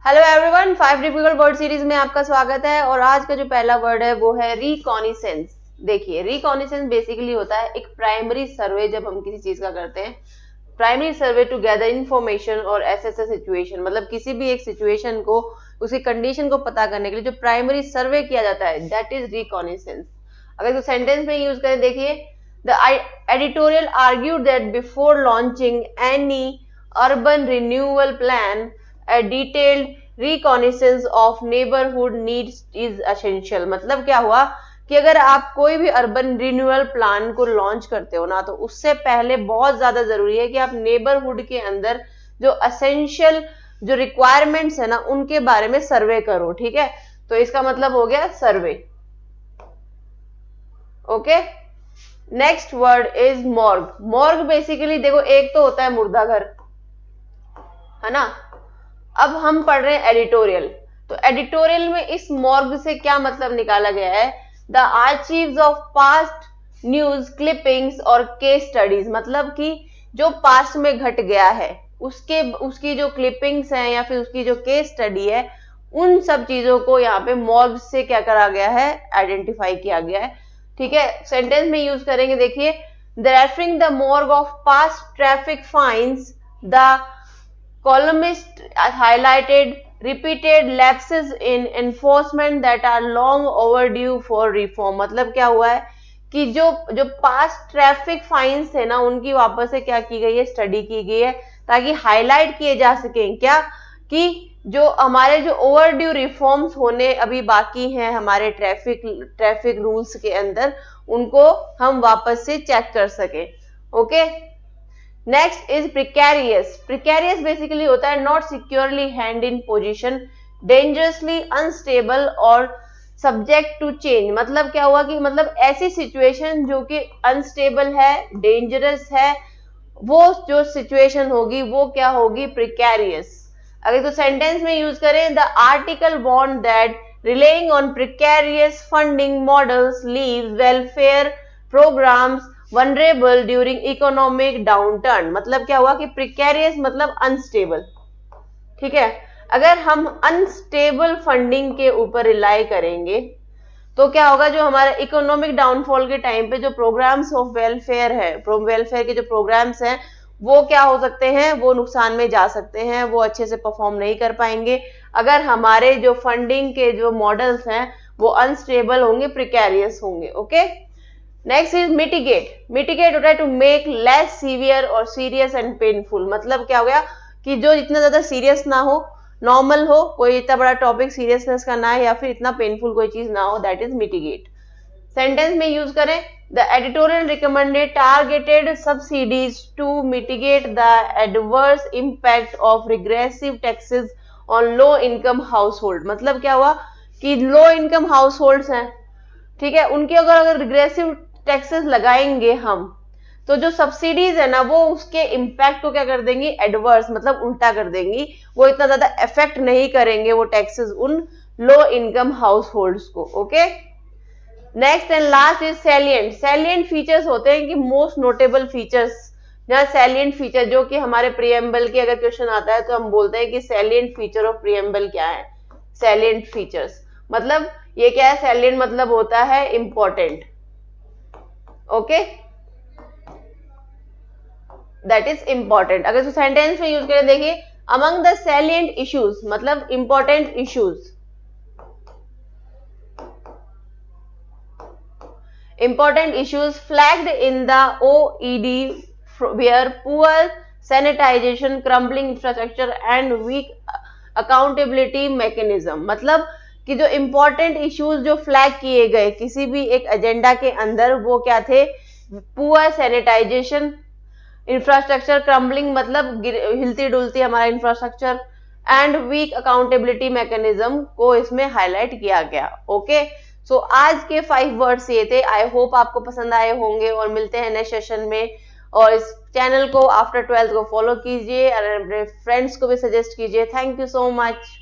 Hello everyone, 5 difficult word series में आपका स्वागत है। और आज का जो पहला वर्ड है वो है रिकॉनिसेंस। देखिए, रिकॉनिसेंस बेसिकली होता है एक प्राइमरी सर्वे। जब हम किसी चीज का करते हैं, primary survey to gather information और एसेस अ सिचुएशन, मतलब किसी भी एक सिचुएशन को, उसकी कंडीशन को पता करने के लिए जो प्राइमरी सर्वे किया जाता है, दैट इज रिकॉनिसेंस। अगर तो सेंटेंस में यूज करें, देखिए, the editorial argued that before launching any urban renewal plan, a detailed reconnaissance of neighborhood needs is essential। मतलब क्या हुआ कि अगर आप कोई भी अर्बन रिन्यूअल प्लान को लॉन्च करते हो ना, तो उससे पहले बहुत ज्यादा जरूरी है कि आप नेबरहुड के अंदर जो असेंशियल जो रिक्वायरमेंट्स है ना, उनके बारे में सर्वे करो। ठीक है, तो इसका मतलब हो गया survey. Okay, next word is morgue. Morgue basically देखो, एक तो होता है मुर्दा घर, है ना। अब हम पढ़ रहे हैं एडिटोरियल, तो एडिटोरियल में इस मॉर्ग से क्या मतलब निकाला गया है, the archives of past news clippings और केस स्टडीज। मतलब कि जो पास्ट में घट गया है उसकी जो क्लिपिंग्स हैं या फिर उसकी जो केस स्टडी है, उन सब चीजों को यहाँ पे मॉर्ग से क्या करा गया है, आइडेंटिफाई किया गया है। ठीक है, सेंटेंस में यूज करेंगे, देखिए, the referring the morgue of past traffic fines, the columnist highlighted repeated lapses in enforcement that are long overdue for reform। मतलब क्या हुआ है कि जो पास्ट ट्रैफिक फाइन्स थे ना, उनकी वापस से क्या की गई है, स्टडी की गई है, ताकि हाईलाइट किए जा सकें क्या, कि जो हमारे जो ओवरड्यू रिफॉर्म्स होने अभी बाकी हैं हमारे ट्रैफिक रूल्स के अंदर, उनको हम वापस से चेक कर सकें। Okay, next is precarious. Precarious basically होता है not securely hand in position, dangerously unstable और सब्जेक्ट टू चेंज। मतलब क्या हुआ कि मतलब ऐसी सिचुएशन जो कि अनस्टेबल है, डेंजरस है, वो जो सिचुएशन होगी वो क्या होगी, प्रिकैरियस। अगर तो सेंटेंस में यूज करें, the article warned that relying on precarious funding models leaves welfare programs vulnerable during economic downturn. मतलब क्या हुआ कि प्रिकैरियस मतलब अनस्टेबल। ठीक है, अगर हम अनस्टेबल फंडिंग के ऊपर रिलाई करेंगे तो क्या होगा, जो हमारा इकोनॉमिक डाउनफॉल के टाइम पे जो प्रोग्राम्स ऑफ वेलफेयर है, वेलफेयर के जो प्रोग्राम्स हैं, वो क्या हो सकते हैं, वो नुकसान में जा सकते हैं, वो अच्छे से परफॉर्म नहीं कर पाएंगे अगर हमारे जो फंडिंग के जो मॉडल्स हैं वो अनस्टेबल होंगे, प्रिकैरियस होंगे। Okay, next is mitigate. Mitigate होता है टू मेक लेस सीवियर और सीरियस एंड पेनफुल। मतलब क्या हो गया कि जो इतना ज्यादा सीरियस ना हो, नॉर्मल हो, कोई इतना बड़ा टॉपिक सीरियसनेस का ना है या फिर इतना पेनफुल कोई चीज ना हो, दैट इज मिटिगेट। सेंटेंस में यूज करें, the editorial recommended targeted subsidies to mitigate the adverse impact of regressive taxes on low income household. मतलब क्या हुआ कि लो इनकम हाउस होल्ड्स हैं, ठीक है, उनके अगर रिग्रेसिव टैक्सेस लगाएंगे हम, तो जो सब्सिडीज है ना, वो उसके इम्पैक्ट को क्या कर देंगी, एडवर्स, मतलब उल्टा कर देंगी, वो इतना ज्यादा इफेक्ट नहीं करेंगे वो टैक्सेस उन लो इनकम हाउस होल्ड्स को। Okay, next and last is salient. Salient features होते हैं कि मोस्ट नोटेबल फीचर्स, जहाँ सैलिएंट फीचर जो कि हमारे प्रीएम्बल के अगर क्वेश्चन आता है तो हम बोलते हैं कि सैलिएंट फीचर ऑफ प्रीएम्बल क्या है, सैलिएंट फीचर्स। मतलब ये क्या है, सैलिएंट मतलब होता है important. Okay, that is important. अगर तो सेंटेंस में यूज करें, देखिए, अमंग द सैलिएंट इश्यूज, मतलब important issues, important issues flagged in the OED were poor sanitation, crumbling infrastructure and weak accountability mechanism। मतलब कि जो important issues जो फ्लैग किए गए किसी भी एक एजेंडा के अंदर, वो क्या थे, पुअर सैनिटाइजेशन, इंफ्रास्ट्रक्चर क्रम्बलिंग मतलब हिलती डुलती हमारा infrastructure, and weak accountability mechanism को इसमें हाईलाइट किया गया। ओके, सो आज के 5 वर्ड्स ये थे। आई होप आपको पसंद आए होंगे और मिलते हैं नेक्स्ट सेशन में। और इस चैनल को आफ्टर 12th को फॉलो कीजिए और अपने फ्रेंड्स को भी सजेस्ट कीजिए। Thank you so much.